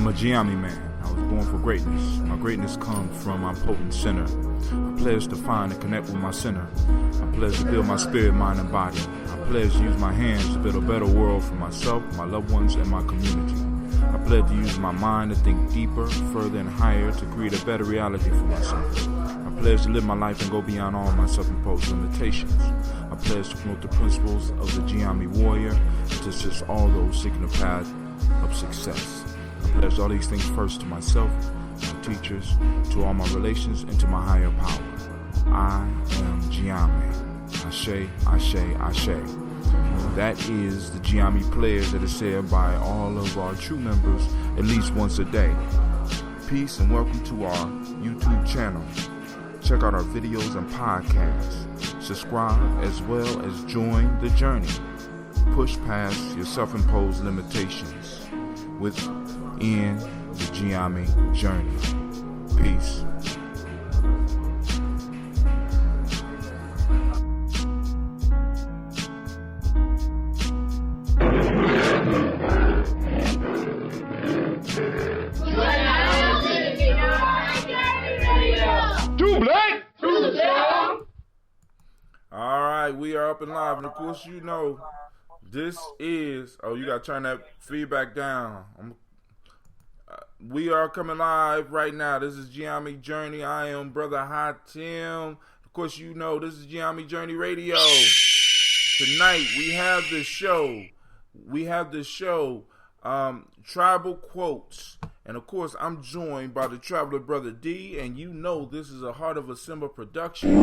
I'm a Gye-Nyame man. I was born for greatness. My greatness comes from my potent sinner. I pledge to find and connect with my sinner. I pledge to build my spirit, mind, and body. I pledge to use my hands to build a better world for myself, my loved ones, and my community. I pledge to use my mind to think deeper, further, and higher to create a better reality for myself. I pledge to live my life and go beyond all my self-imposed limitations. I pledge to promote the principles of the Gye-Nyame warrior and to assist all those seeking the path of success. I pledge all these things first to myself, my teachers, to all my relations, and to my higher power. I am Gye-Nyame. Ashe, Ashe, Ashe. That is the Gye-Nyame pledge that is said by all of our true members at least once a day. Peace and welcome to our YouTube channel. Check out our videos and podcasts. Subscribe as well as join the journey. Push past your self-imposed limitations within the Gye-Nyame journey. Peace. We are up and live, and of course, you know, this is. Oh, you gotta turn that feedback down. We are coming live right now. This is Gye-Nyame Journey. I am Brother Hot Tim. Of course, you know this is Gye-Nyame Journey Radio. Tonight we have the show. Tribal Quotes, and of course, I'm joined by the Traveler Brother D. And you know this is a Heart of a Simba production.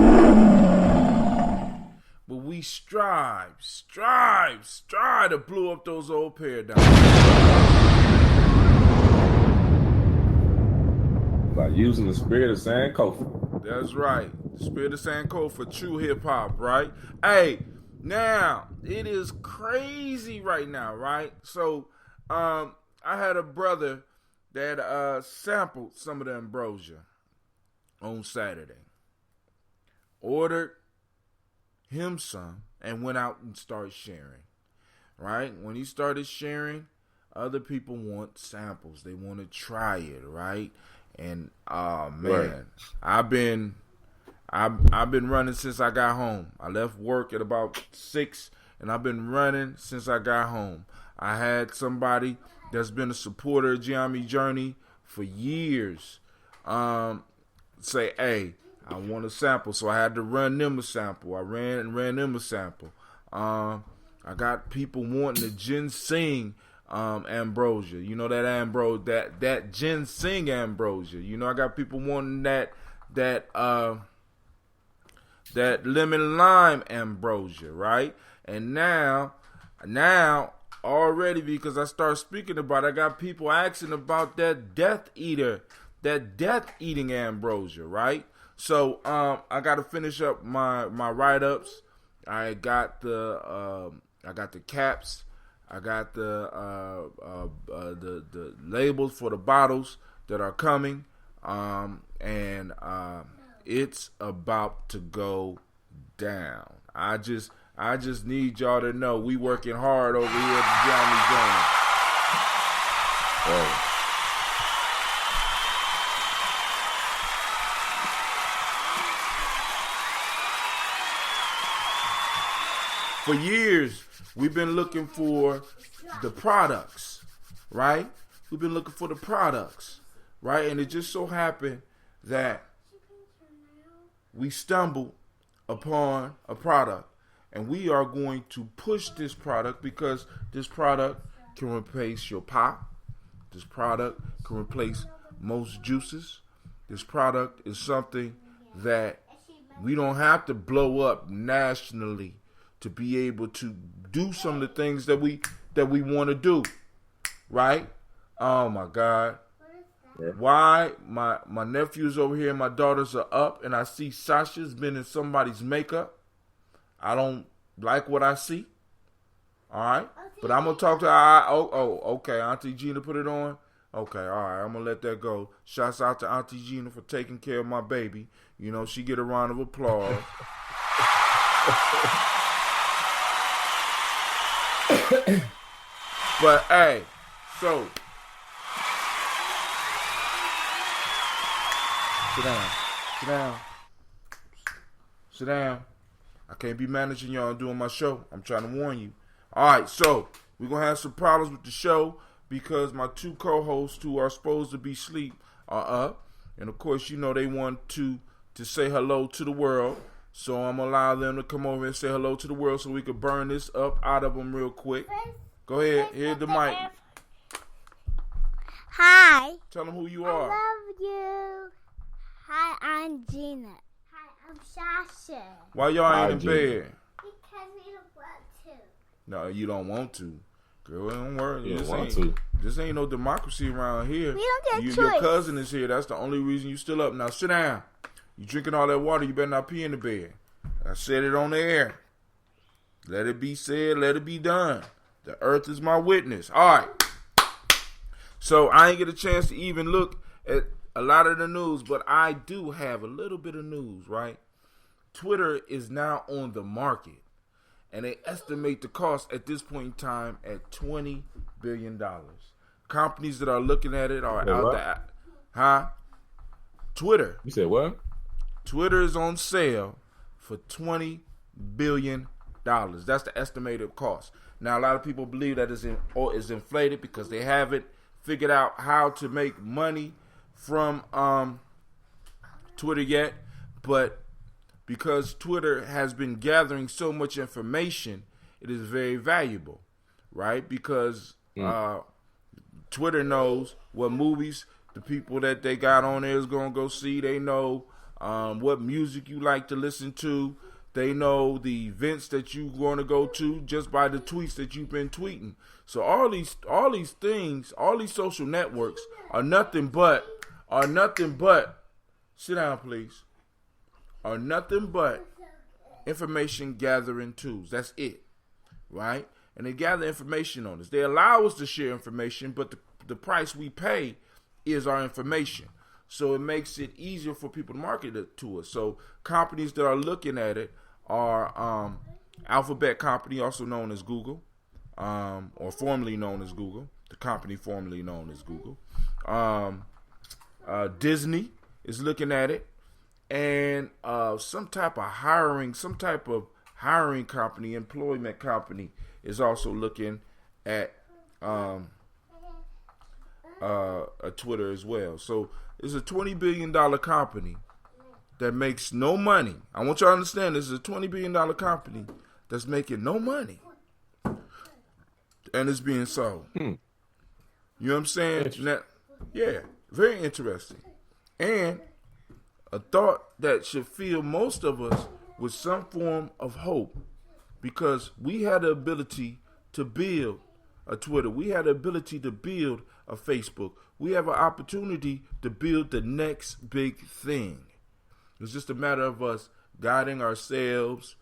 But we strive to blow up those old paradigms. By using the spirit of Sankofa. That's right. Spirit of Sankofa, true hip-hop, right? Hey, now, it is crazy right now, right? So, I had a brother that sampled some of the ambrosia on Saturday. Ordered him some and went out and started sharing, right? When he started sharing, other people want samples. They want to try it, right? And man, right. I've been running since I got home. I left work at about 6, and I've been running since I got home. I had somebody that's been a supporter of Gye-Nyame Journey for years say, hey, I want a sample, so I had to run them a sample. I ran them a sample. I got people wanting the ginseng ambrosia. You know that ginseng ambrosia. You know, I got people wanting that lemon lime ambrosia, right? And now already, because I started speaking about it, I got people asking about that death eating ambrosia, right? So I got to finish up my write-ups. I got the caps. I got the labels for the bottles that are coming, and it's about to go down. I just need y'all to know we working hard over here at the Gye-Nyame Journey. Oh. For years, we've been looking for the products, right? We've been looking for the products, right? And it just so happened that we stumbled upon a product, and we are going to push this product because this product can replace your pop. This product can replace most juices. This product is something that we don't have to blow up nationally to be able to do some of the things that we want to do, right? Oh my God! Yeah. Why my nephews over here and my daughters are up, and I see Sasha's been in somebody's makeup. I don't like what I see. All right, but I'm gonna talk to her. Okay, Auntie Gina put it on. Okay, all right, I'm gonna let that go. Shouts out to Auntie Gina for taking care of my baby. You know, she get a round of applause. But hey, so Sit down. Sit down. Sit down. I can't be managing y'all and doing my show. I'm trying to warn you. All right, so we're going to have some problems with the show because my two co-hosts who are supposed to be asleep are up. And, of course, you know they want to say hello to the world. So I'm going to allow them to come over and say hello to the world so we can burn this up out of them real quick. Go ahead. Here's the mic. Hi. Tell them who you are. I love you. Hi, I'm Gina. Hi, I'm Sasha. Why y'all ain't in bed? Because we don't want to. No, you don't want to. Girl, don't worry. You don't want to. This ain't no democracy around here. We don't get choice. Your cousin is here. That's the only reason you still up. Now sit down. You drinking all that water, you better not pee in the bed. I said it on the air. Let it be said, let it be done. The earth is my witness. All right. So I ain't get a chance to even look at a lot of the news, but I do have a little bit of news, right? Twitter is now on the market, and they estimate the cost at this point in time at $20 billion. Companies that are looking at it are out there. Huh? Twitter. You said what? Twitter is on sale for $20 billion. That's the estimated cost. Now, a lot of people believe that is inflated because they haven't figured out how to make money from Twitter yet. But because Twitter has been gathering so much information, it is very valuable, right? Because Twitter knows what movies the people that they got on there is going to go see. They know what music you like to listen to. They know the events that you're going to go to just by the tweets that you've been tweeting. So all these things, all these social networks are nothing but, sit down please, are nothing but information gathering tools. That's it, right? And they gather information on us. They allow us to share information, but the price we pay is our information. So it makes it easier for people to market it to us. So companies that are looking at it are Alphabet Company, also known as Google, or formerly known as Google, the company formerly known as Google. Disney is looking at it, and some type of hiring company, employment company is also looking at a Twitter as well. So it's a $20 billion company that makes no money. I want y'all to understand this is a $20 billion company that's making no money. And it's being sold. You know what I'm saying? Yeah, very interesting. And a thought that should fill most of us with some form of hope, because we had the ability to build a Twitter. We had the ability to build a Facebook. We have an opportunity to build the next big thing. It's just a matter of us guiding ourselves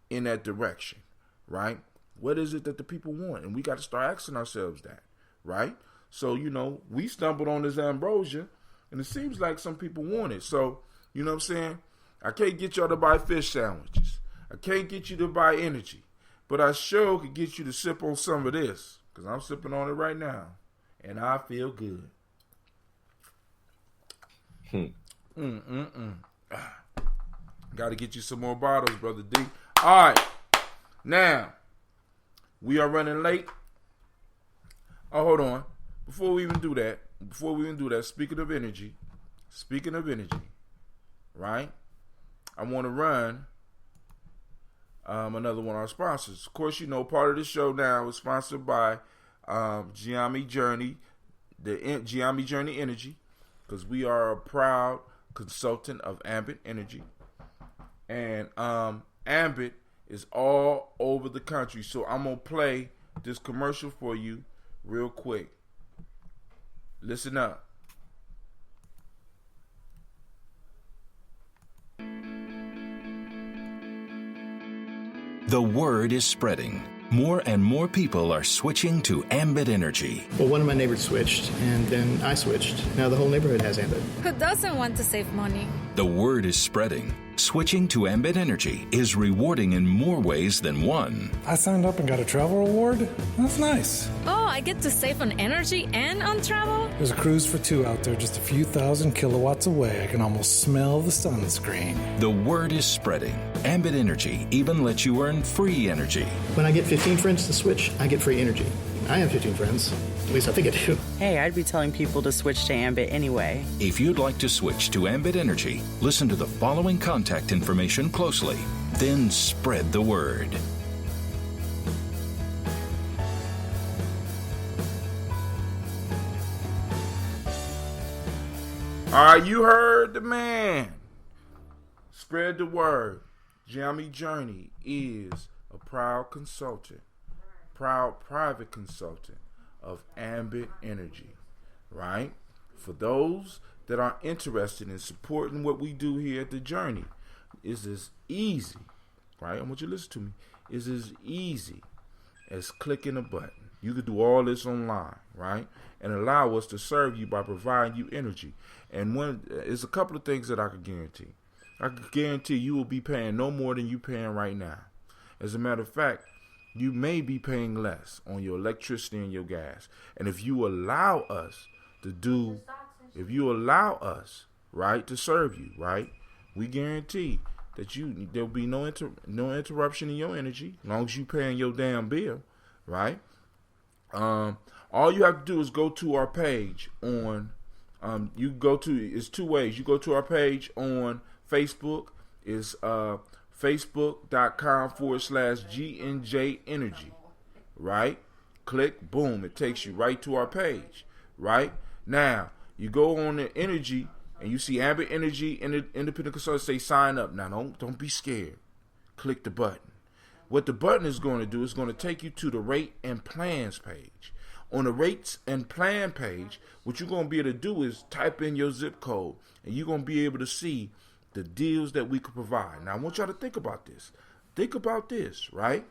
in that direction, right? What is it that the people want? And we got to start asking ourselves that, right? So, we stumbled on this ambrosia, and it seems like some people want it. So, you know what I'm saying? I can't get y'all to buy fish sandwiches. I can't get you to buy energy. But I sure could get you to sip on some of this, because I'm sipping on it right now, and I feel good. Got to get you some more bottles, Brother D. All right. Now, we are running late. Oh, hold on. Before we even do that, speaking of energy, right? I want to run another one of our sponsors. Of course, part of the show now is sponsored by Gye-Nyame Journey, the Gye-Nyame Journey Energy, because we are a proud consultant of Ambit Energy. And Ambit is all over the country. So I'm going to play this commercial for you real quick. Listen up. The word is spreading. More and more people are switching to Ambit Energy. Well, one of my neighbors switched, and then I switched. Now the whole neighborhood has Ambit. Who doesn't want to save money? The word is spreading. Switching to Ambit Energy is rewarding in more ways than one. I signed up and got a travel award. That's nice. Oh, I get to save on energy and on travel? There's a cruise for two out there just a few thousand kilowatts away. I can almost smell the sunscreen. The word is spreading. Ambit Energy even lets you earn free energy. When I get 15 friends to switch, I get free energy. I have 15 friends. At least I think I do. Hey, I'd be telling people to switch to Ambit anyway. If you'd like to switch to Ambit Energy, listen to the following contact information closely. Then spread the word. All right, you heard the man. Spread the word. Gye-Nyame Journey is a proud private consultant of Ambit Energy, right? For those that are interested in supporting what we do here at the Journey, it's as easy, right? I want you to listen to me. It's as easy as clicking a button. You could do all this online, right? And allow us to serve you by providing you energy. And there's a couple of things that I could guarantee. I could guarantee you will be paying no more than you're paying right now. As a matter of fact, you may be paying less on your electricity and your gas. And if you allow us right, to serve you, right, we guarantee that there'll be no interruption in your energy as long as you paying your damn bill, right? All you have to do is go to our page on, it's two ways. You go to our page on Facebook. It's facebook.com/GNJ Energy, right? Click, boom, it takes you right to our page, right? Now, you go on the energy and you see Ambit Energy Independent Consultant say sign up. Now, don't be scared. Click the button. What the button is going to do is going to take you to the rate and plans page. On the rates and plan page, what you're going to be able to do is type in your zip code and you're going to be able to see the deals that we could provide. Now, I want y'all to think about this. Think about this, right?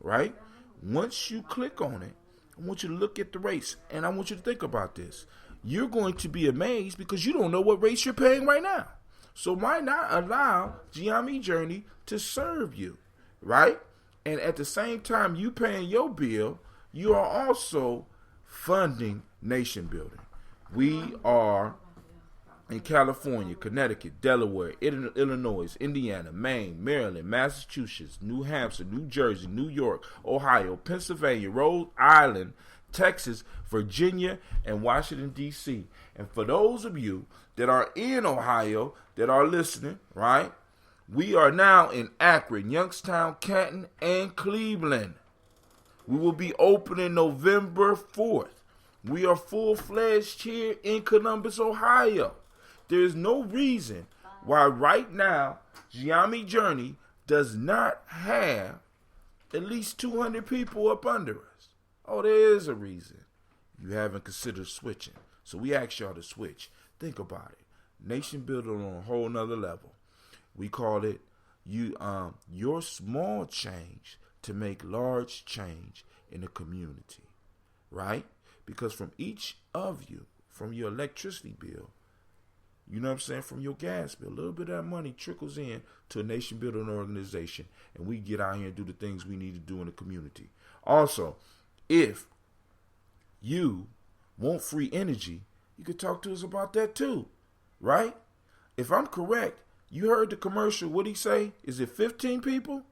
Right? Once you click on it, I want you to look at the rates, and I want you to think about this. You're going to be amazed because you don't know what rates you're paying right now. So why not allow Gye-Nyame Journey to serve you, right? And at the same time you paying your bill, you are also funding nation building. We are in California, Connecticut, Delaware, Illinois, Indiana, Maine, Maryland, Massachusetts, New Hampshire, New Jersey, New York, Ohio, Pennsylvania, Rhode Island, Texas, Virginia, and Washington, D.C. And for those of you that are in Ohio that are listening, right, we are now in Akron, Youngstown, Canton, and Cleveland. We will be opening November 4th. We are full-fledged here in Columbus, Ohio. There is no reason why right now Gye-Nyame Journey does not have at least 200 people up under us. Oh, there is a reason. You haven't considered switching. So we ask y'all to switch. Think about it. Nation building on a whole nother level. We call it your small change to make large change in the community, right? Because from each of you, from your electricity bill, you know what I'm saying, from your gas bill, a little bit of that money trickles in to a nation building organization, and we get out here and do the things we need to do in the community. Also, if you want free energy, you could talk to us about that too, right? If I'm correct, you heard the commercial. What'd he say? Is it 15 people?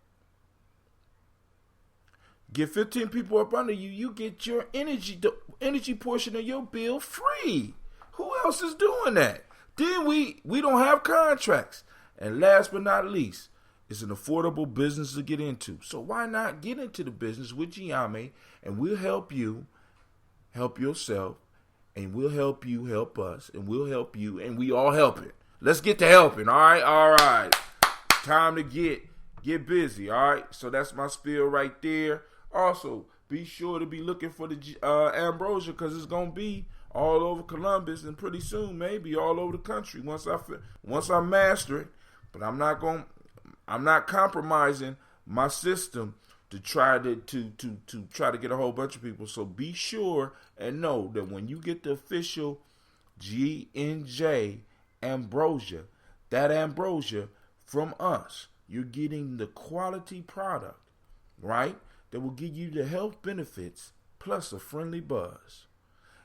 Get 15 people up under you, you get your the energy portion of your bill free. Who else is doing that? Then we don't have contracts. And last but not least, it's an affordable business to get into. So why not get into the business with Gye-Nyame, and we'll help you help yourself, and we'll help you help us, and we'll help you, and we all help it. Let's get to helping, all right? Time to get busy, all right? So that's my spiel right there. Also, be sure to be looking for the ambrosia, because it's going to be all over Columbus, and pretty soon maybe all over the country once I master it. But I'm not compromising my system to try to try to get a whole bunch of people. So be sure and know that when you get the official GNJ ambrosia, that ambrosia from us. You're getting the quality product, right? That will give you the health benefits plus a friendly buzz.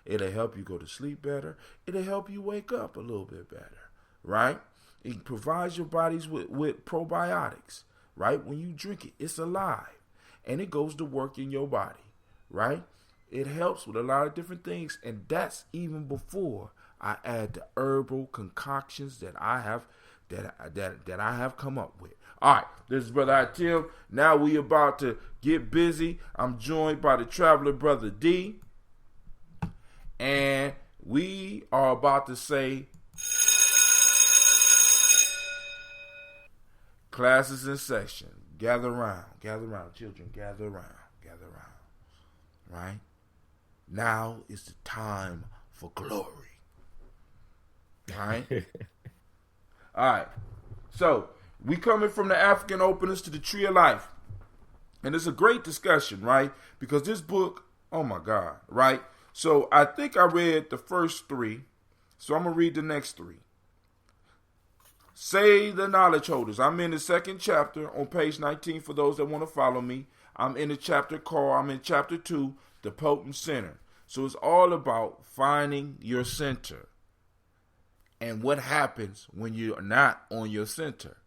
It'll help you go to sleep better. It'll help you wake up a little bit better, right? It provides your bodies with probiotics, right? When you drink it, it's alive and it goes to work in your body, right? It helps with a lot of different things, and that's even before I add the herbal concoctions that I have that I have come up with. All right, this is Brother Tim. Now we about to get busy. I'm joined by the traveler, Brother D, and we are about to say classes in session. Gather around, children, gather around. Right? Now is the time for glory. All right? All right. So, we coming from the African openers to the Tree of Life. And it's a great discussion, right? Because this book, oh my God, right? So, I think I read the first 3. So, I'm going to read the next 3. Say the knowledge holders. I'm in the 2nd chapter on page 19 for those that want to follow me. I'm in chapter 2, the potent center. So it's all about finding your center and what happens when you're not on your center.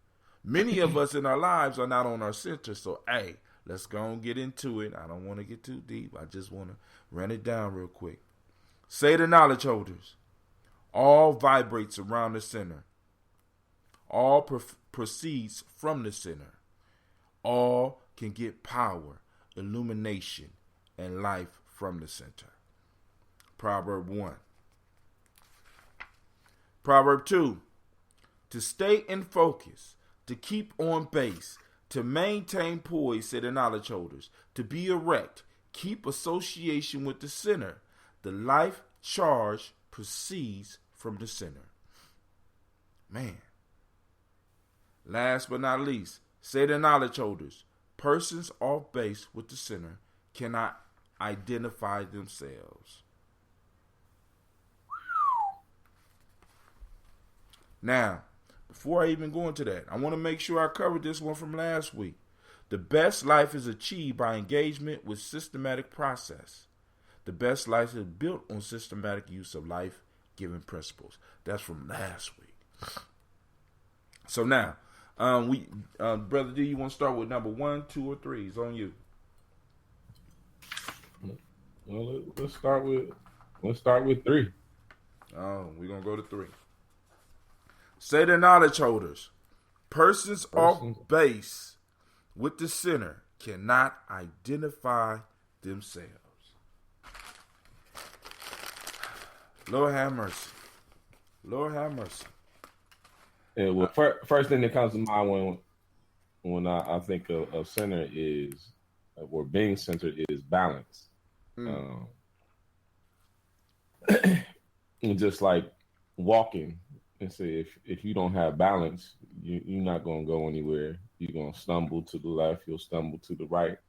Many of us in our lives are not on our center. So, hey, let's go and get into it. I don't want to get too deep. I just want to run it down real quick. Say the knowledge holders. All vibrates around the center. All proceeds from the center. All can get power, illumination, and life from the center. Proverb 1. Proverb 2. To stay in focus, to keep on base, to maintain poise, say the knowledge holders, to be erect, keep association with the center. The life charge proceeds from the center. Man. Last but not least, say the knowledge holders, persons off base with the center cannot identify themselves. Now, before I even go into that, I want to make sure I covered this one from last week. The best life is achieved by engagement with systematic process. The best life is built on systematic use of life-giving principles. That's from last week. So now, Brother D, you want to start with number 1, 2, or 3? It's on you. Well, let's start with 3. Oh, we're gonna go to 3. Say the knowledge holders. Persons off base with the center cannot identify themselves. Lord have mercy. Lord have mercy. Yeah, well, first thing that comes to mind when I think of center is, or being centered, is balance. And just like walking, and say if you don't have balance, you're not going to go anywhere. You're going to stumble to the left, you'll stumble to the right.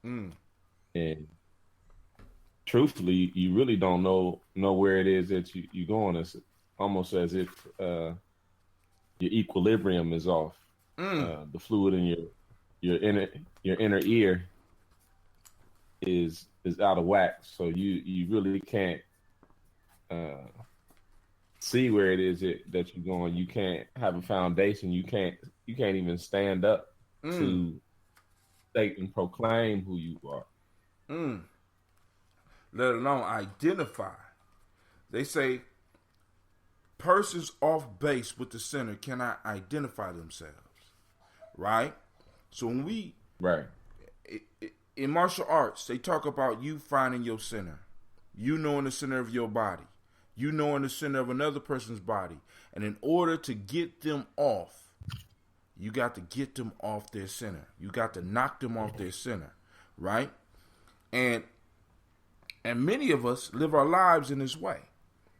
And truthfully, you really don't know where it is that you're going. It's almost as if your equilibrium is off. The fluid in your inner ear is out of whack. So you really can't see where it is that you're going. You can't have a foundation. You can't even stand up to state and proclaim who you are. Let alone identify. They say persons off base with the center cannot identify themselves. Right? So when we... Right. In martial arts, they talk about you finding your center. You knowing the center of your body. You knowing the center of another person's body. And in order to get them off, you got to get them off their center. You got to knock them off their center. Right? And many of us live our lives in this way.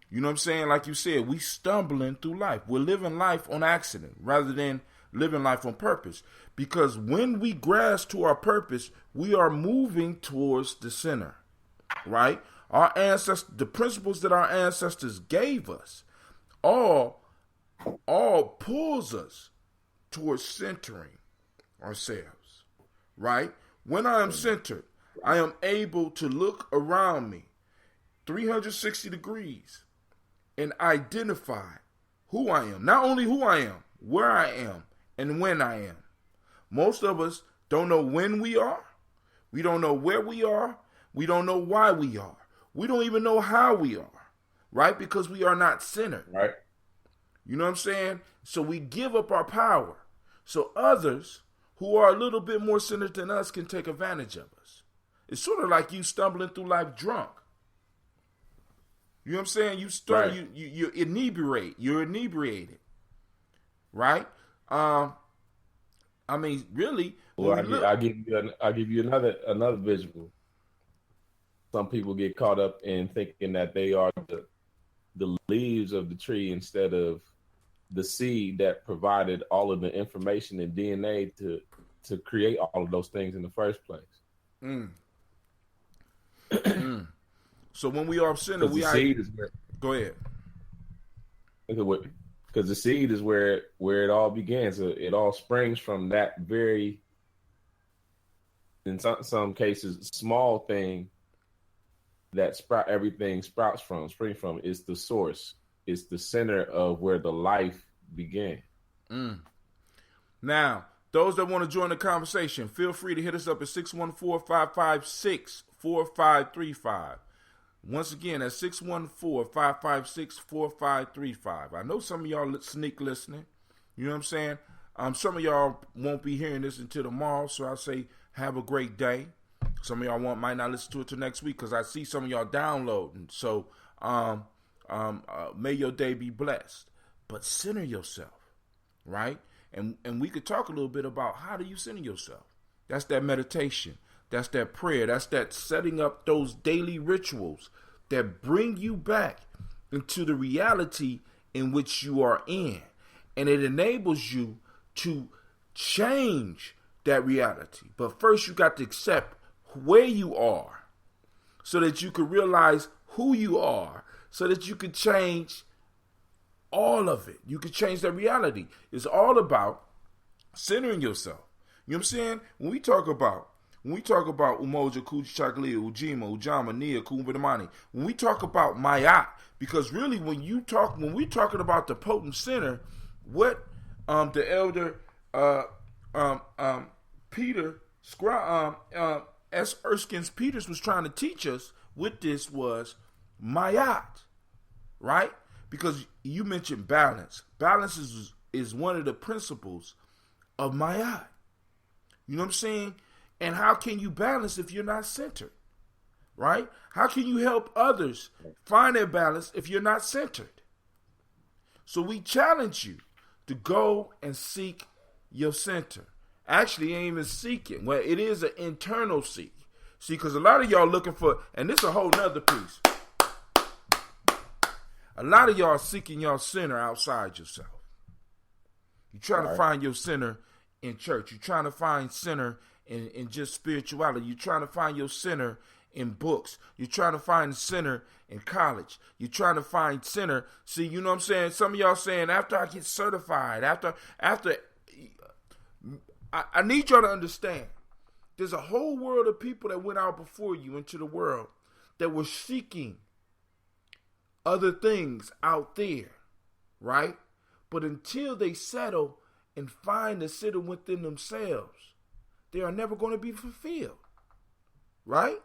You know what I'm saying? Like you said, we stumbling through life. We're living life on accident rather than living life on purpose. Because when we grasp to our purpose, we are moving towards the center, right? Our ancestors, the principles that our ancestors gave us, all pulls us towards centering ourselves, right? When I am centered, I am able to look around me 360 degrees and identify who I am. Not only who I am, where I am, and when I am. Most of us don't know when we are. We don't know where we are. We don't know why we are. We don't even know how we are, right? Because we are not centered. Right. You know what I'm saying? So we give up our power. So others who are a little bit more centered than us can take advantage of us. It's sort of like you stumbling through life drunk. You know what I'm saying? You start, right. you're inebriated, right? I mean, really. Well, I'll give you another visual. Some people get caught up in thinking that they are the leaves of the tree instead of the seed that provided all of the information and DNA to create all of those things in the first place. So when we are centered, go ahead. Because the seed is where it all begins. It all springs from that very, in some cases, small thing that everything sprouts from, spring from. Is the source. It's the center of where the life began. Now, those that want to join the conversation, feel free to hit us up at 614-556-4535. Once again, at 614-556-4535. I know some of y'all sneak listening. You know what I'm saying? Some of y'all won't be hearing this until tomorrow, so I say have a great day. Some of y'all might not listen to it till next week because I see some of y'all downloading. So may your day be blessed. But center yourself, right? And we could talk a little bit about how do you center yourself. That's that meditation. That's that prayer. That's that setting up those daily rituals that bring you back into the reality in which you are in. And it enables you to change that reality. But first you got to accept where you are so that you can realize who you are, so that you can change all of it. You can change that reality. It's all about centering yourself. You know what I'm saying? When we talk about Umoja, Kuchakli, Ujima, Ujama, Nia, Kumbadamani, when we talk about Mayat, because really when we're talking about the potent center, what the elder Peter S. Erskine Peters was trying to teach us with this was Mayat, right? Because you mentioned balance. Balance is one of the principles of Mayat. You know what I'm saying? And how can you balance if you're not centered, right? How can you help others find their balance if you're not centered? So we challenge you to go and seek your center. Actually, ain't even seeking. Well, it is an internal seek. See, because a lot of y'all looking for, and this is a whole nother piece. A lot of y'all seeking your center outside yourself. You're trying to find your center in church. You're trying to find center in just spirituality. You're trying to find your center in books. You're trying to find center in college. You're trying to find center. See, you know what I'm saying? Some of y'all saying, after I get certified, after I need y'all to understand, there's a whole world of people that went out before you into the world that were seeking other things out there, right? But until they settle and find the center within themselves, they are never going to be fulfilled, right?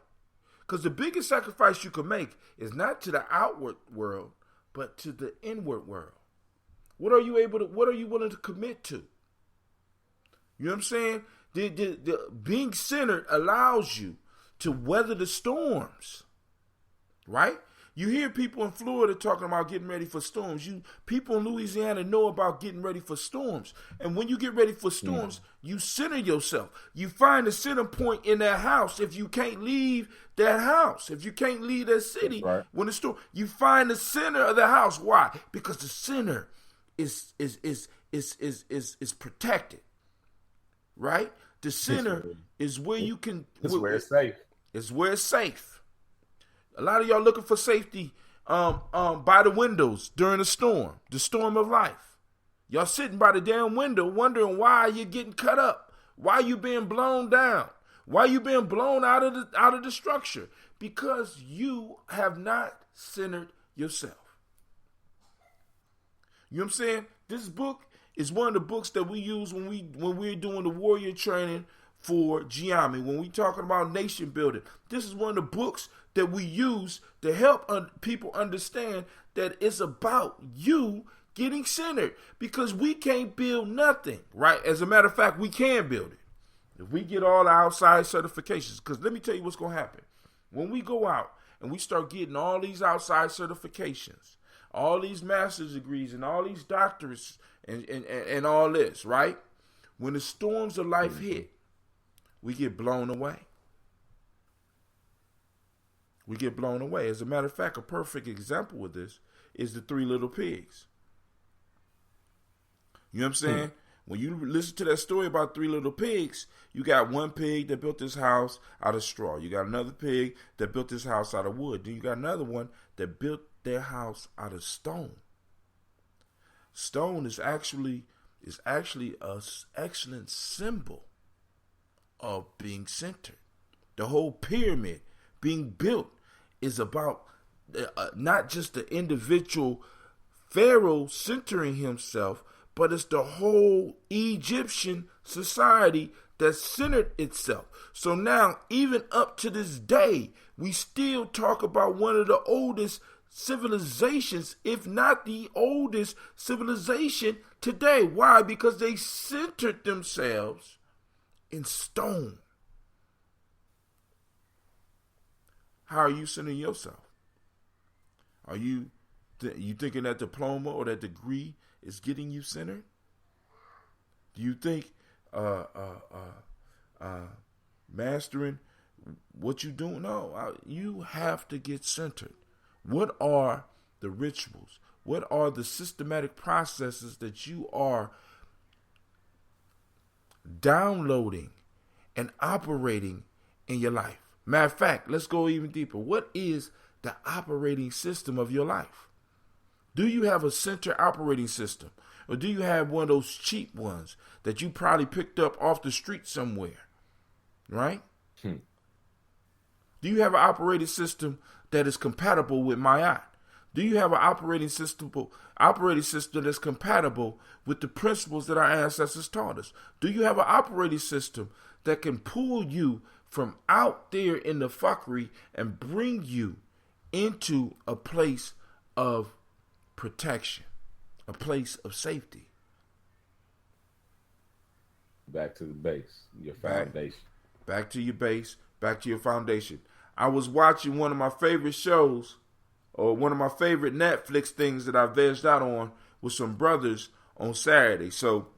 Because the biggest sacrifice you can make is not to the outward world, but to the inward world. What are you willing to commit to? You know what I'm saying? The being centered allows you to weather the storms, right? You hear people in Florida talking about getting ready for storms. People in Louisiana know about getting ready for storms. And when you get ready for storms, you center yourself. You find the center point in that house. If you can't leave that house, if you can't leave that city, when the storm, you find the center of the house. Why? Because the center is protected, right? The center is where you can. It's where it's safe. It's where it's safe. A lot of y'all looking for safety by the windows during the storm of life. Y'all sitting by the damn window wondering why you're getting cut up, why you being blown down, why you being blown out of the structure, because you have not centered yourself. You know what I'm saying? This book is one of the books that we use when we're doing the warrior training for Gye-Nyame. When we talking about nation building, this is one of the books that we use to help people understand that it's about you getting centered, because we can't build nothing, right? As a matter of fact, we can build it if we get all the outside certifications. Because let me tell you what's going to happen. When we go out and we start getting all these outside certifications, all these master's degrees and all these doctorates and all this, right? When the storms of life hit, we get blown away. We get blown away. As a matter of fact, a perfect example of this is the Three Little Pigs. You know what I'm saying? When you listen to that story about Three Little Pigs, you got one pig that built his house out of straw. You got another pig that built his house out of wood. Then you got another one that built their house out of stone. Stone is actually an excellent symbol of being centered. The whole pyramid being built is about not just the individual pharaoh centering himself, but it's the whole Egyptian society that centered itself. So now, even up to this day, we still talk about one of the oldest civilizations, if not the oldest civilization today. Why? Because they centered themselves in stone. How are you centering yourself? Are you thinking that diploma or that degree is getting you centered? Do you think mastering what you do? No, you have to get centered. What are the rituals? What are the systematic processes that you are downloading and operating in your life? Matter of fact, let's go even deeper. What is the operating system of your life? Do you have a center operating system? Or do you have one of those cheap ones that you probably picked up off the street somewhere? Right? Do you have an operating system that is compatible with Ma'at? Do you have an operating system that's compatible with the principles that our ancestors taught us? Do you have an operating system that can pull you from out there in the fuckery and bring you into a place of protection, a place of safety? Back to the base, your foundation. Back to your base, back to your foundation. I was watching one of my favorite shows, or one of my favorite Netflix things that I vegged out on with some brothers on Saturday. So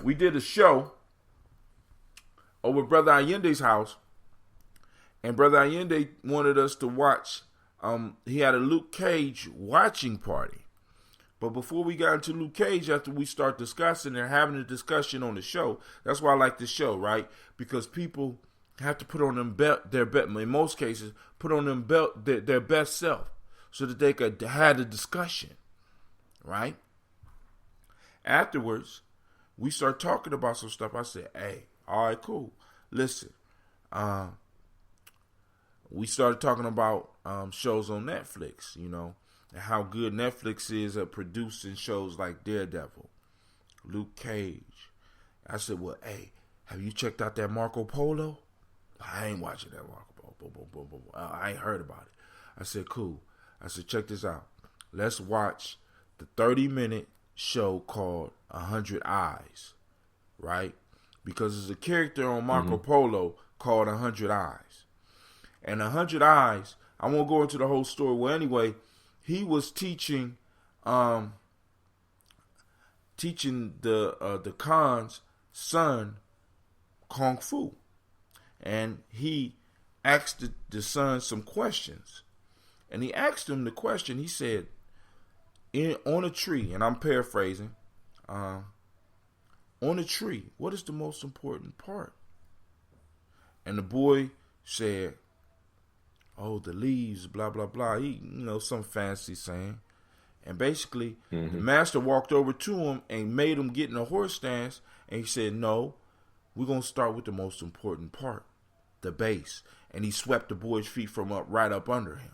we did a show over Brother Allende's house, and Brother Allende wanted us to watch. He had a Luke Cage watching party. But before we got into Luke Cage, after we start discussing and having a discussion on the show, that's why I like this show, right? Because people have to put on their best, in most cases, put on their best self so that they could have a discussion, right? Afterwards, we start talking about some stuff. I said, hey, all right, cool. Listen, we started talking about shows on Netflix, you know, and how good Netflix is at producing shows like Daredevil, Luke Cage. I said, well, hey, have you checked out that Marco Polo? I ain't watching that Marco Polo. I ain't heard about it. I said, cool. I said, check this out. Let's watch the 30-minute show called 100 Eyes, right? Because there's a character on Marco Polo called 100 Eyes. And 100 Eyes, I won't go into the whole story. Well, anyway, he was teaching the Khan's son Kung Fu. And he asked the son some questions. And he asked him the question, he said, on a tree, and I'm paraphrasing, on a tree, what is the most important part? And the boy said, oh, the leaves, blah, blah, blah. He, some fancy saying. And basically, the master walked over to him and made him get in a horse stance. And he said, no, we're going to start with the most important part, the base. And he swept the boy's feet from right up under him.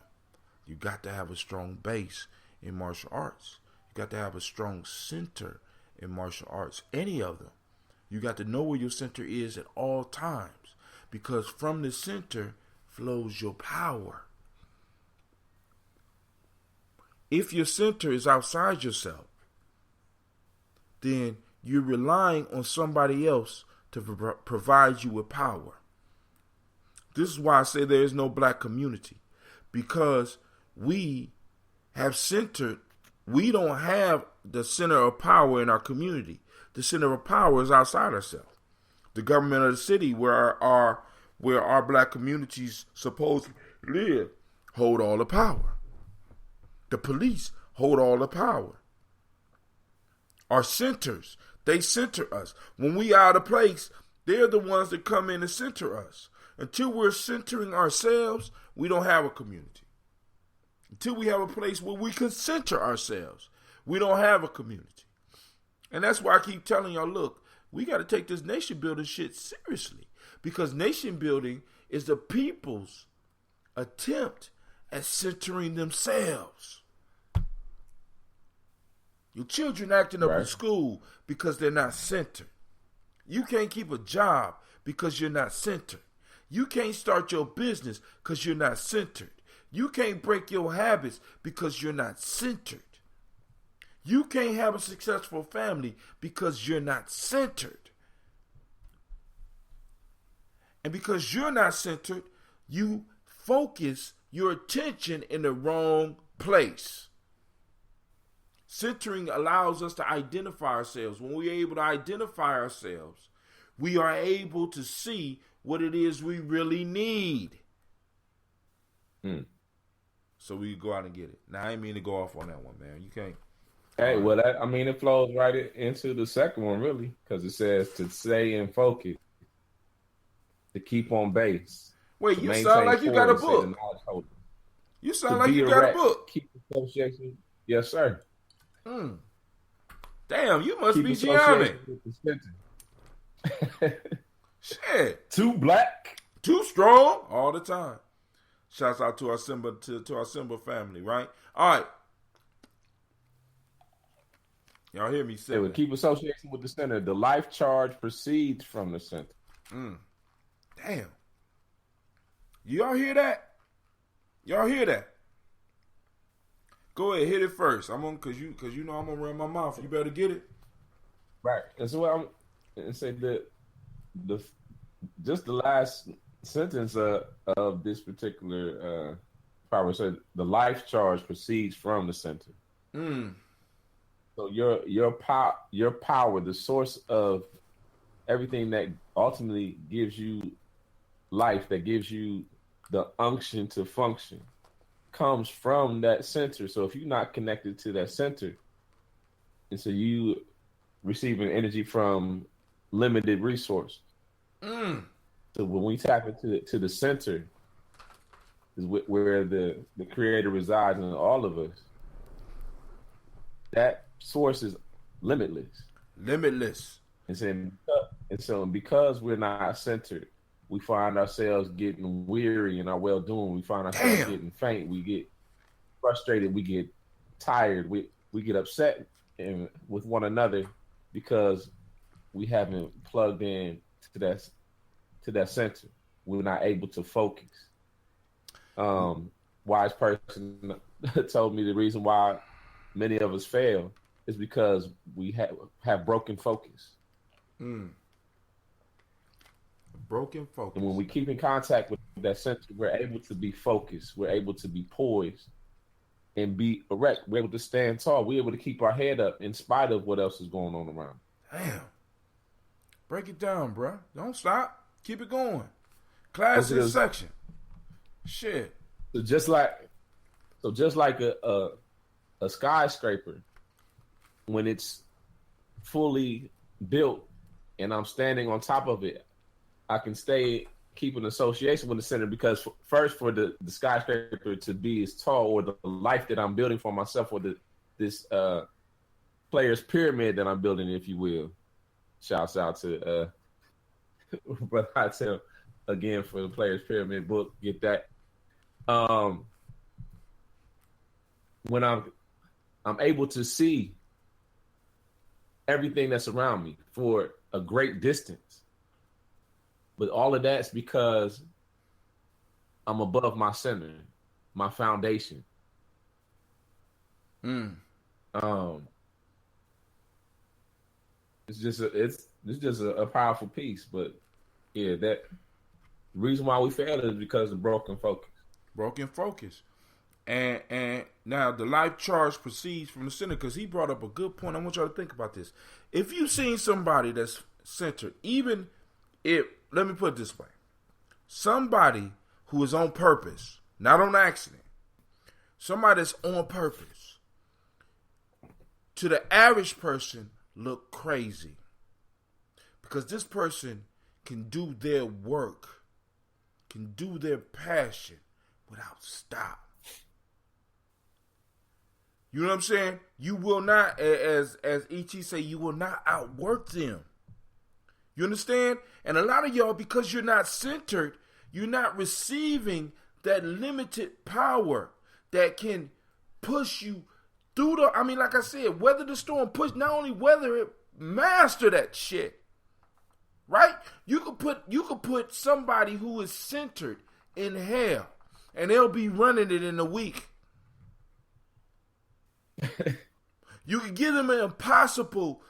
You got to have a strong base in martial arts. You got to have a strong center in martial arts, any of them. You got to know where your center is at all times, because from the center flows your power. If your center is outside yourself, then you're relying on somebody else to provide you with power. This is why I say there is no black community, because we have centered, we don't have the center of power in our community. The center of power is outside ourselves. The government of the city where our black communities supposedly live hold all the power. The police hold all the power. Our centers, they center us. When we out of place, they're the ones that come in and center us. Until we're centering ourselves, we don't have a community. Until we have a place where we can center ourselves, we don't have a community. And that's why I keep telling y'all, look, we got to take this nation building shit seriously, because nation building is the people's attempt at centering themselves. Your children acting up in school because they're not centered. You can't keep a job because you're not centered. You can't start your business because you're not centered. You can't break your habits because you're not centered. You can't have a successful family because you're not centered. And because you're not centered, you focus your attention in the wrong place. Centering allows us to identify ourselves. When we're able to identify ourselves, we are able to see what it is we really need. So we go out and get it. Now, I ain't mean to go off on that one, man. You can't. Hey, well, it flows right into the second one, really, because it says to stay in focus, to keep on base. Wait, you sound like you got a book. You sound like you got a book. Keep association. Yes, sir. Damn, you must be Gye-Nyame. Shit. Too black. Too strong all the time. Shouts out to our Simba, to our Simba family, right? All right. Y'all hear me say it would keep association with the center. The life charge proceeds from the center. Damn. Y'all hear that? Y'all hear that? Go ahead, hit it first. I'm on, cause you know I'm gonna run my mouth. You better get it. Right. And so I'm and say that just the last sentence of this particular power said the life charge proceeds from the center. So your power, the source of everything that ultimately gives you life, that gives you the unction to function, comes from that center. So if you're not connected to that center, and so you receiving energy from limited resource. So when we tap into the center, is where the creator resides in all of us. That source is limitless. And so because we're not centered, we find ourselves getting weary in our well-doing. We find ourselves getting faint. We get frustrated. We get tired. We get upset with one another because we haven't plugged in to that center. We're not able to focus. Wise person told me the reason why many of us fail is because we have broken focus. Broken focus. And when we keep in contact with that center, we're able to be focused. We're able to be poised and be erect. We're able to stand tall. We're able to keep our head up in spite of what else is going on around. Damn. Break it down, bro. Don't stop. Keep it going. Class in section. Shit. So just like a skyscraper, when it's fully built and I'm standing on top of it, I can keep an association with the center because first for the skyscraper to be as tall, or the life that I'm building for myself, or the this players pyramid that I'm building, if you will. Shouts out to Brother Hotel again for the players pyramid book. Get that. When I'm able to see everything that's around me for a great distance, but all of that's because I'm above my center, my foundation. It's just a powerful piece, but yeah, that the reason why we failed is because of broken focus. Broken focus. And now the life charge proceeds from the center, because he brought up a good point. I want y'all to think about this. If you've seen somebody that's centered, even if, let me put it this way, somebody who is on purpose, not on accident, somebody that's on purpose, to the average person look crazy, because this person can do their work, can do their passion without stop. You know what I'm saying? You will not, as E.T. say, you will not outwork them. You understand? And a lot of y'all, because you're not centered, you're not receiving that limited power that can push you through the, I mean, like I said, weather the storm, push, not only weather it, master that shit. Right? You could put somebody who is centered in hell, and they'll be running it in a week. You can give them an impossible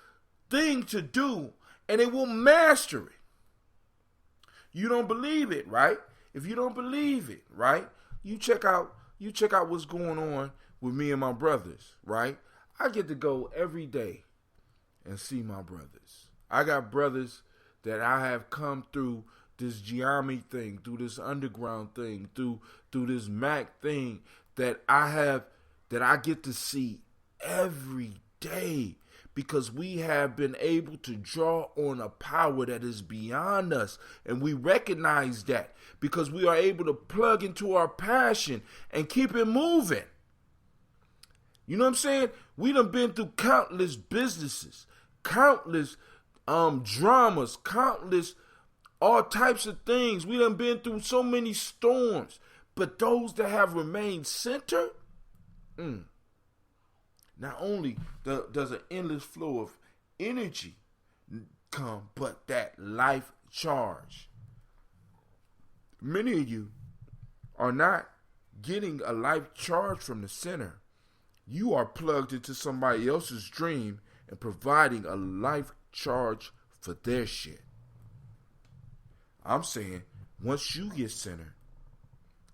thing to do, and they will master it. You don't believe it, right? If you don't believe it, right? You check out what's going on with me and my brothers, right? I get to go every day and see my brothers. I got brothers that I have come through this Gye-Nyame thing, through this underground thing, through this Mac thing that I get to see every day, because we have been able to draw on a power that is beyond us, and we recognize that because we are able to plug into our passion and keep it moving. You know what I'm saying? We done been through countless businesses, countless dramas, countless all types of things. We done been through so many storms, but those that have remained centered, not only does an endless flow of energy come, but that life charge. Many of you are not getting a life charge from the center. You are plugged into somebody else's dream and providing a life charge for their shit. I'm saying once you get centered,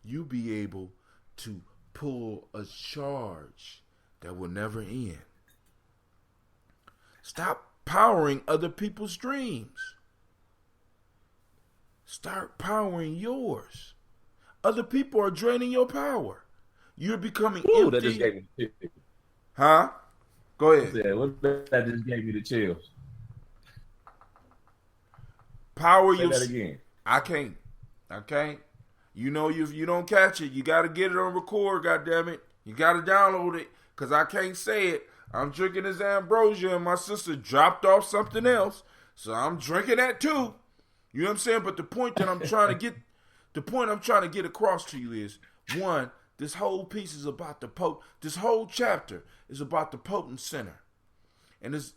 you'll be able to pull a charge that will never end. Stop powering other people's dreams. Start powering yours. Other people are draining your power. You're becoming empty. That just gave me the chills. Huh? Go ahead. That just gave me the chills. Power Say that again. I can't. You know, if you don't catch it, you got to get it on record, goddammit. You got to download it, because I can't say it. I'm drinking this ambrosia, and my sister dropped off something else, so I'm drinking that too. You know what I'm saying? But the point that I'm trying to get across to you is, one, this whole piece is about this whole chapter is about the potent center. And it's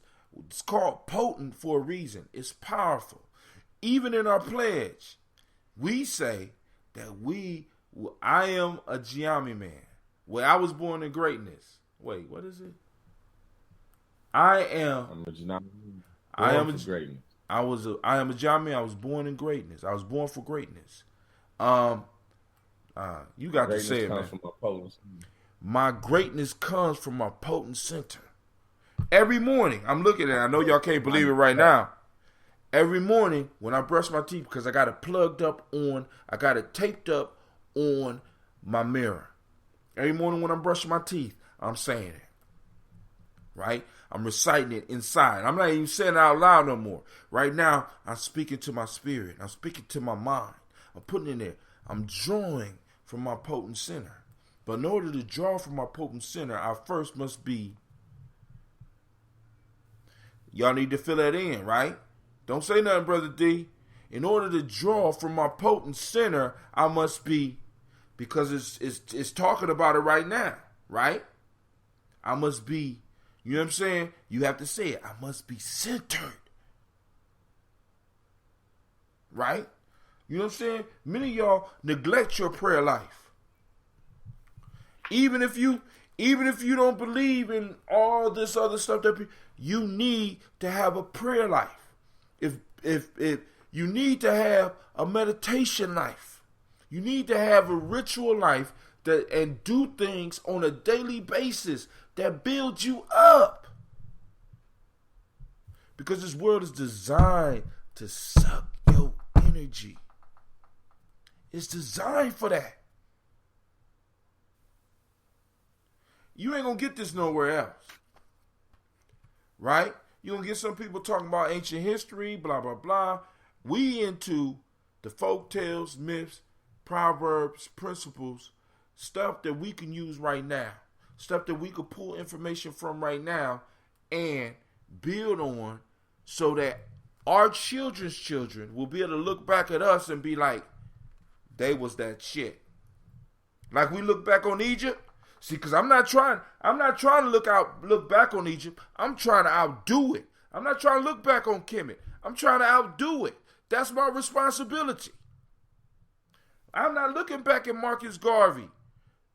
called potent for a reason. It's powerful. Even in our pledge, we say that I am a Gye-Nyame man. Well, I was born in greatness. Wait, what is it? I am a Gye-Nyame. I am a greatness. I am a Gye-Nyame. I was born in greatness. I was born for greatness. You got to say it, man. My greatness comes from my potent center. Every morning, I'm looking at it. I know y'all can't believe it right now. Every morning when I brush my teeth, because I got it plugged up on, I got it taped up on my mirror. Every morning when I'm brushing my teeth, I'm saying it. Right? I'm reciting it inside. I'm not even saying it out loud no more. Right now, I'm speaking to my spirit. I'm speaking to my mind. I'm putting it in there. I'm drawing from my potent center. But in order to draw from my potent center, I first must be Y'all need to fill that in, right? Don't say nothing, Brother D. In order to draw from my potent center, I must be, because it's talking about it right now, right? I must be, you know what I'm saying? You have to say it. I must be centered. Right? You know what I'm saying? Many of y'all neglect your prayer life. Even if you don't believe in all this other stuff you need to have a prayer life. If you need to have a meditation life. You need to have a ritual life and do things on a daily basis that build you up. Because this world is designed to suck your energy. It's designed for that. You ain't gonna get this nowhere else. Right? You're gonna get some people talking about ancient history, blah, blah, blah. We into the folk tales, myths, proverbs, principles, stuff that we can use right now. Stuff that we could pull information from right now and build on so that our children's children will be able to look back at us and be like, they was that shit. Like we look back on Egypt. See, because I'm not trying to look back on Egypt. I'm trying to outdo it. I'm not trying to look back on Kemet. I'm trying to outdo it. That's my responsibility. I'm not looking back at Marcus Garvey.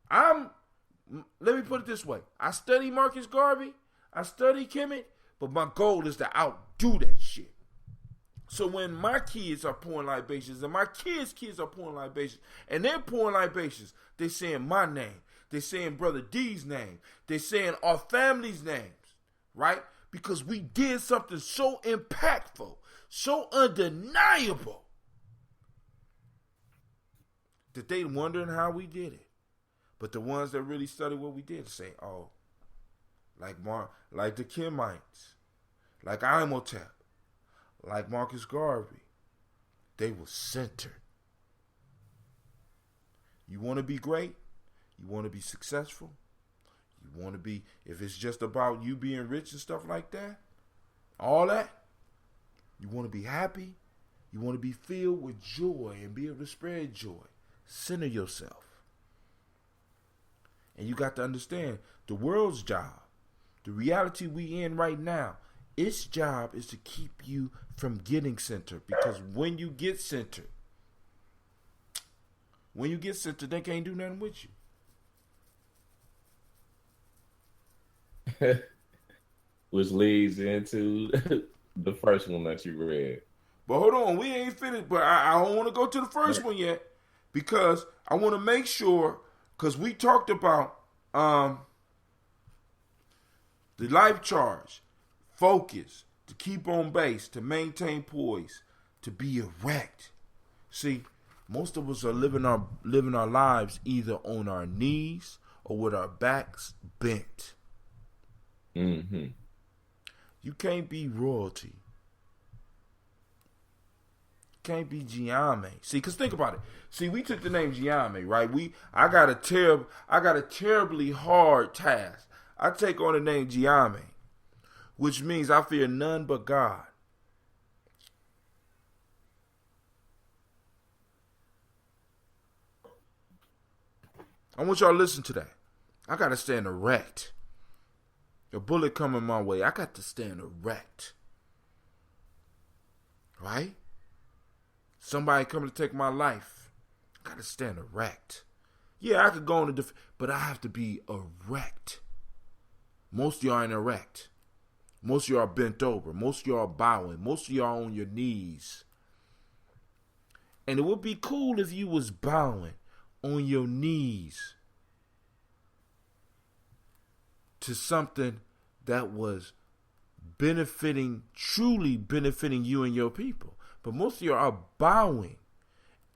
Let me put it this way. I study Marcus Garvey. I study Kemet. But my goal is to outdo that shit. So when my kids are pouring libations and my kids' kids are pouring libations and they're pouring libations, they're saying my name. They're saying Brother D's name. They're saying our family's names, right? Because we did something so impactful, so undeniable, that they wondering how we did it. But the ones that really study what we did say, oh, like the Kemites, like AOTL, like Marcus Garvey, they were centered. You want to be great? You want to be successful? You want to be, if it's just about you being rich and stuff like that, all that, you want to be happy, you want to be filled with joy and be able to spread joy. Center yourself. And you got to understand the world's job, the reality we in right now, its job is to keep you from getting centered. Because when you get centered, they can't do nothing with you. Which leads into the first one that you read. But hold on, we ain't finished. But I don't want to go to the first one yet because I want to make sure, because we talked about the life charge, focus, to keep on base, to maintain poise, to be erect. See, most of us are living our lives either on our knees or with our backs bent. Mm-hmm. You can't be royalty. Can't be Gye-Nyame. See, because think about it. See, we took the name Gye-Nyame, right? I got a terribly hard task. I take on the name Gye-Nyame, which means I fear none but God. I want y'all to listen to that. I got to stand erect. A bullet coming my way, I got to stand erect. Right? Somebody coming to take my life, I got to stand erect. Yeah, I could go on but I have to be erect. Most of y'all ain't erect. Most of y'all are bent over. Most of y'all are bowing. Most of y'all are on your knees. And it would be cool if you was bowing on your knees to something that was truly benefiting you and your people. But most of you are bowing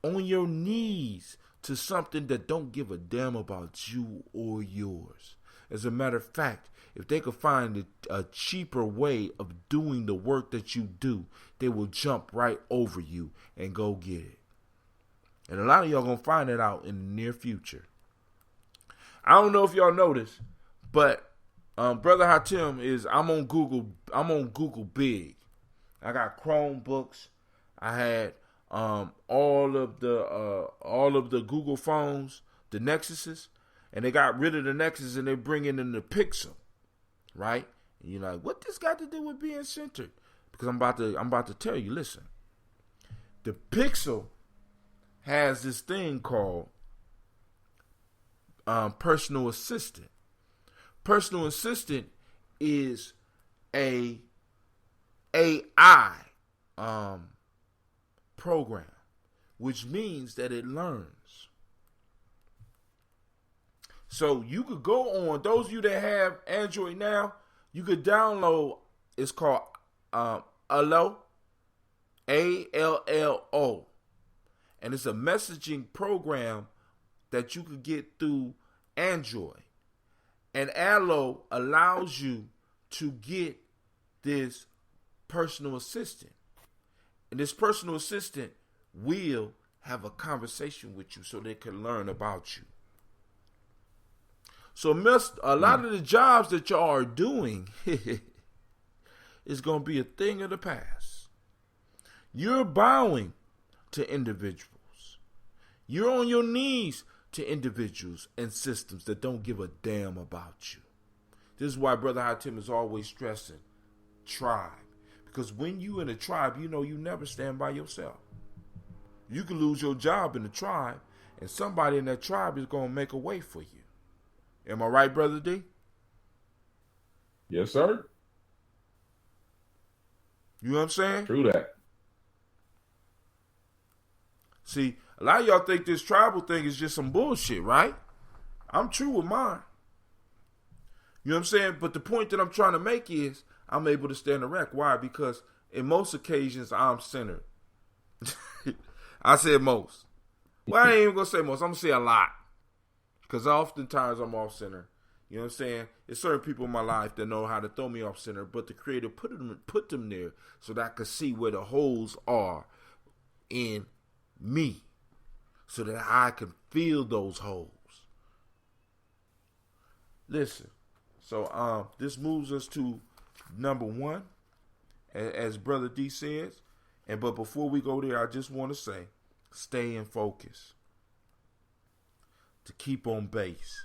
on your knees to something that don't give a damn about you or yours. As a matter of fact, if they could find a cheaper way of doing the work that you do, they will jump right over you and go get it. And a lot of y'all gonna find it out in the near future. I don't know if y'all noticed, but Brother Hatim is I'm on Google. I'm on Google big. I got Chromebooks. I had all of the Google phones, the Nexuses, and they got rid of the Nexus and they're bringing in the Pixel, right? And you're like, what this got to do with being centered? Because I'm about to tell you. Listen, the Pixel has this thing called personal assistant. Personal assistant is a AI program, which means that it learns. So you could go on, those of you that have Android now, you could download, it's called Allo, ALLO. And it's a messaging program that you could get through Android. And Allo allows you to get this personal assistant. And this personal assistant will have a conversation with you so they can learn about you. So a lot of the jobs that y'all are doing is going to be a thing of the past. You're bowing to individuals. You're on your knees to individuals and systems that don't give a damn about you. This is why Brother Hatim is always stressing tribe. Because when you in a tribe, you know you never stand by yourself. You can lose your job in the tribe, and somebody in that tribe is going to make a way for you. Am I right, Brother D? Yes, sir. You know what I'm saying? True that. See, a lot of y'all think this tribal thing is just some bullshit, right? I'm true with mine. You know what I'm saying? But the point that I'm trying to make is I'm able to stand erect. Why? Because in most occasions, I'm centered. I said most. Well, I ain't even going to say most. I'm going to say a lot. Because oftentimes I'm off center. You know what I'm saying? There's certain people in my life that know how to throw me off center, but the Creator put them there so that I could see where the holes are in me, so that I can feel those holes. Listen, so this moves us to number one, as Brother D says. But before we go there, I just want to say, stay in focus, to keep on base,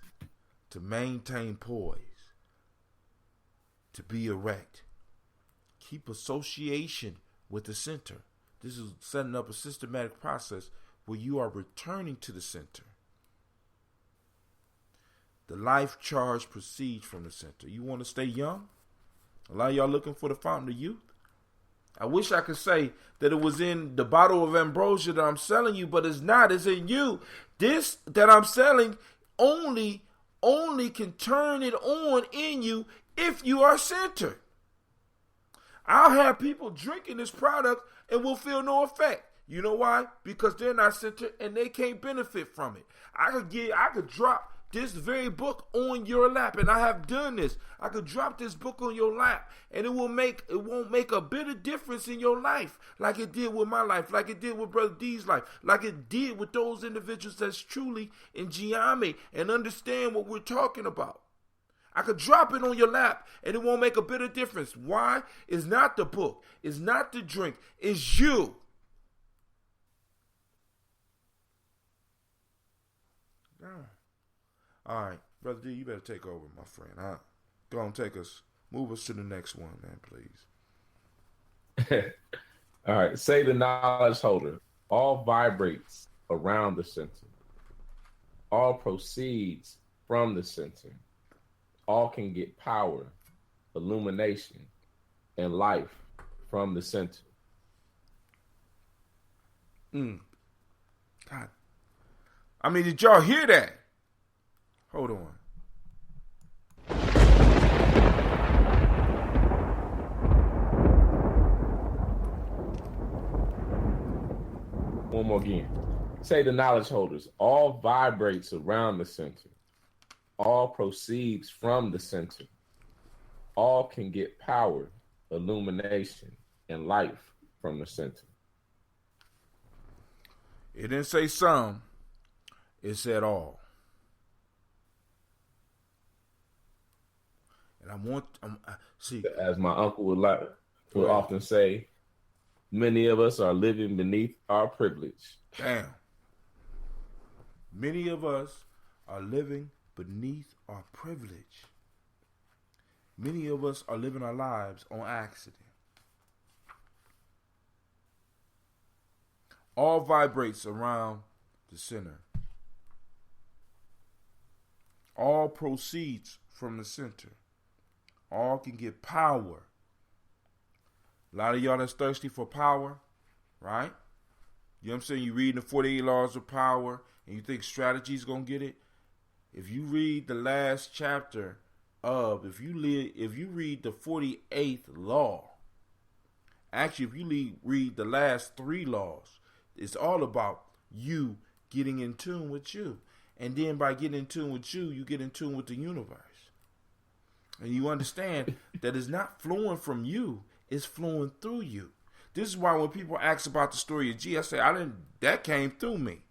to maintain poise, to be erect. Keep association with the center. This is setting up a systematic process where you are returning to the center. The life charge proceeds from the center. You want to stay young? A lot of y'all looking for the fountain of youth. I wish I could say that it was in the bottle of ambrosia that I'm selling you, but it's not. It's in you. This that I'm selling only can turn it on in you if you are centered. I'll have people drinking this product and will feel no effect. You know why? Because they're not centered and they can't benefit from it. I could drop this very book on your lap, and I have done this. I could drop this book on your lap, and it won't make a bit of difference in your life, like it did with my life, like it did with Brother D's life, like it did with those individuals that's truly in Gye-Nyame and understand what we're talking about. I could drop it on your lap, and it won't make a bit of difference. Why? It's not the book. It's not the drink. It's you. Yeah. All right, Brother D, you better take over, my friend. Go on, move us to the next one, man, please. All right, say the knowledge holder. All vibrates around the center. All proceeds from the center. All can get power, illumination, and life from the center. God. I mean, did y'all hear that? Hold on. One more again. Say the knowledge holders. All vibrates around the center. All proceeds from the center. All can get power, illumination, and life from the center. It didn't say some. It said all. And see, as my uncle would often say, many of us are living beneath our privilege. Damn. Many of us are living beneath our privilege. Many of us are living our lives on accident. All vibrates around the center. All proceeds from the center. All can get power. A lot of y'all that's thirsty for power, right? You know what I'm saying? You read the 48 Laws of Power and you think strategy's going to get it. If you read the last chapter if you read the 48th law, actually if you read the last 3 laws, it's all about you getting in tune with you. And then by getting in tune with you, you get in tune with the universe. And you understand that it's not flowing from you, it's flowing through you. This is why when people ask about the story of G, I say, that came through me.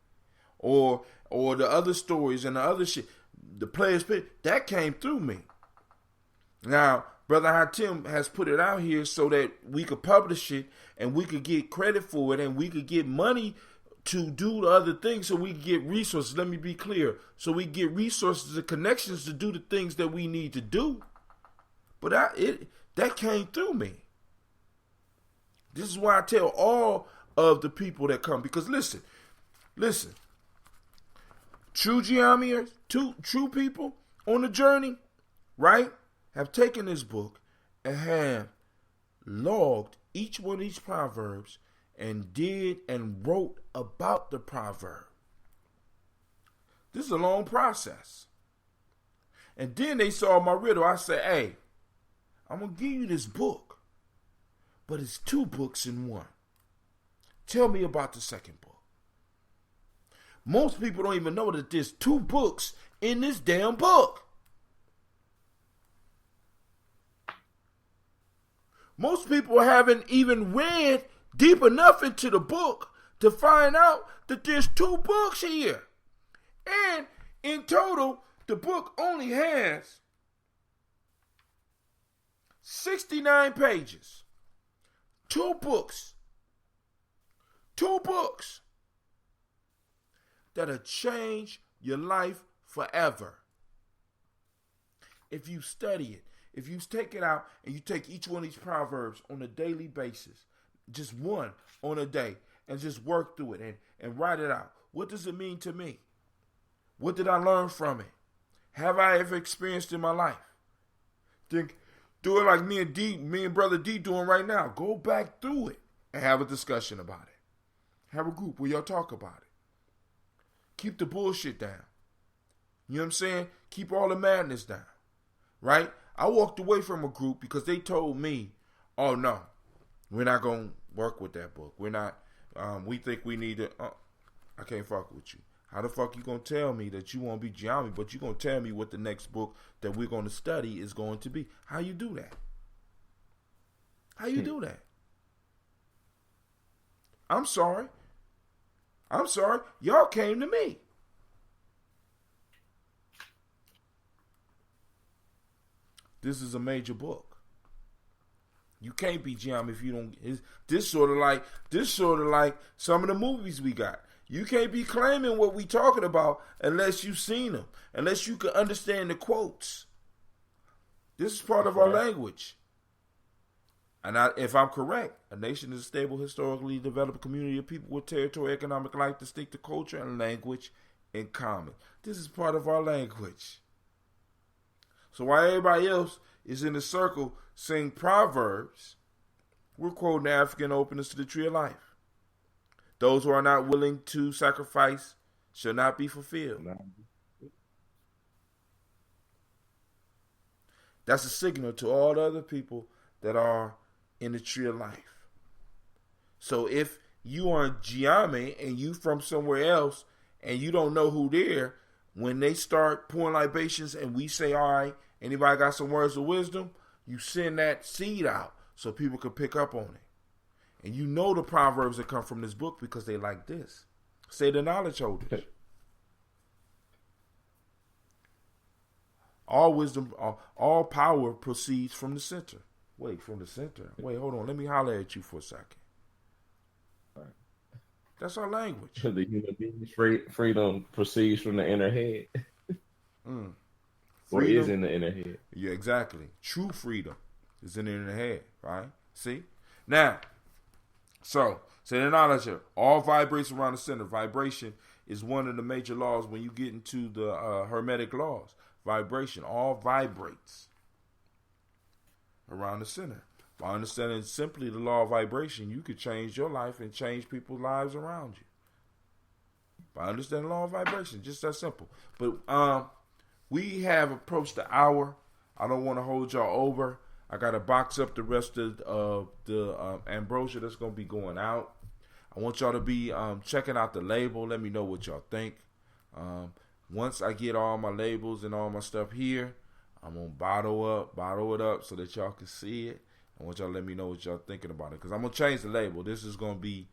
Or the other stories and the other shit, the players pit, that came through me. Now, Brother Hatim has put it out here so that we could publish it and we could get credit for it and we could get money to do the other things so we can get resources. Let me be clear. So we get resources and connections to do the things that we need to do. But that came through me. This is why I tell all of the people that come, because listen, true Gye-Nyame, true people on the journey, right, have taken this book and have logged each one of these proverbs and did and wrote about the proverb. This is a long process. And then they saw my riddle. I said, hey, I'm going to give you this book, but it's 2 books in one. Tell me about the second book. Most people don't even know that there's 2 books in this damn book. Most people haven't even read deep enough into the book to find out that there's 2 books here. And in total, the book only has 69 pages. 2 books. 2 books that'll change your life forever. If you study it, if you take it out and you take each one of these proverbs on a daily basis, just one on a day, and just work through it and write it out. What does it mean to me? What did I learn from it? Have I ever experienced in my life? Do it like me and Brother D doing right now. Go back through it and have a discussion about it. Have a group where y'all talk about it. Keep the bullshit down. You know what I'm saying? Keep all the madness down. Right? I walked away from a group because they told me, oh no, we're not going to work with that book. We're not, we think we need to, I can't fuck with you. How the fuck you going to tell me that you want to be Gye-Nyame, but you going to tell me what the next book that we're going to study is going to be? How you do that? How you do that? I'm sorry. Y'all came to me. This is a major book. You can't be Gye-Nyame if you don't. This sort of like some of the movies we got. You can't be claiming what we talking about unless you've seen them, unless you can understand the quotes. This is part of our language. And if I'm correct, a nation is a stable, historically developed community of people with territory, economic life, distinctive culture, and language in common. This is part of our language. So while everybody else is in the circle saying proverbs, we're quoting the African openness to the tree of life. Those who are not willing to sacrifice shall not be fulfilled. That's a signal to all the other people that are in the tree of life. So if you are Gye-Nyame and you from somewhere else and you don't know who they're, when they start pouring libations and we say, all right, anybody got some words of wisdom, you send that seed out so people can pick up on it. And you know the proverbs that come from this book because they like this. Say the knowledge holders. All wisdom, all power proceeds from the center. Wait, from the center? Wait, hold on. Let me holler at you for a second. That's our language. The human being's freedom proceeds from the inner head. Or is in the inner head. Yeah, exactly. True freedom is in the inner head, right? See? Now, so the knowledge of all vibrates around the center. Vibration is one of the major laws when you get into the Hermetic laws. Vibration, all vibrates around the center. By understanding simply the law of vibration, you could change your life and change people's lives around you. By understanding the law of vibration, just that simple. But we have approached the hour. I don't want to hold y'all over. I got to box up the rest of the ambrosia that's going to be going out. I want y'all to be checking out the label. Let me know what y'all think. Once I get all my labels and all my stuff here, I'm going to bottle it up so that y'all can see it. I want y'all to let me know what y'all thinking about it. Because I'm going to change the label. This is going to be,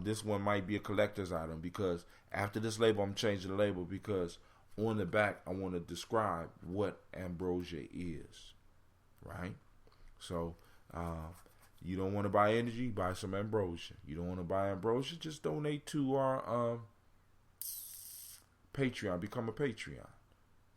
this one might be a collector's item. Because after this label, I'm changing the label. Because on the back, I want to describe what ambrosia is. Right? So, you don't want to buy energy, buy some ambrosia. You don't want to buy ambrosia, just donate to our Patreon. Become a Patreon.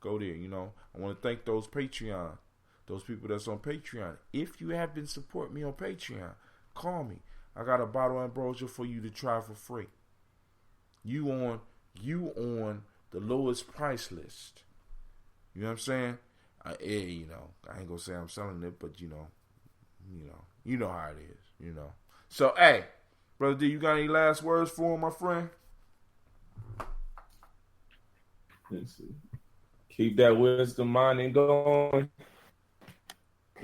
Go there, you know. I want to thank those Patreon, those people that's on Patreon. If you have been supporting me on Patreon, call me. I got a bottle of ambrosia for you to try for free. You on the lowest price list. You know what I'm saying? You know, I ain't gonna say I'm selling it, but you know how it is, you know. So, hey, Brother D, you got any last words for him, my friend? Let's see. Keep that wisdom minding going.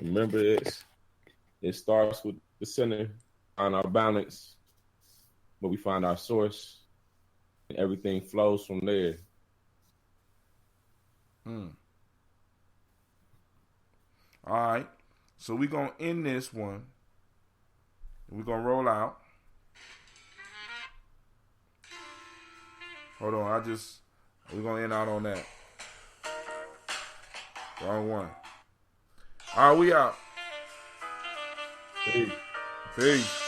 Remember, it starts with the center, on our balance, where we find our source, and everything flows from there. All right. So we're going to end this one. We're going to roll out. Hold on. We're going to end out on that. Wrong one. All right, we out. Peace. Peace.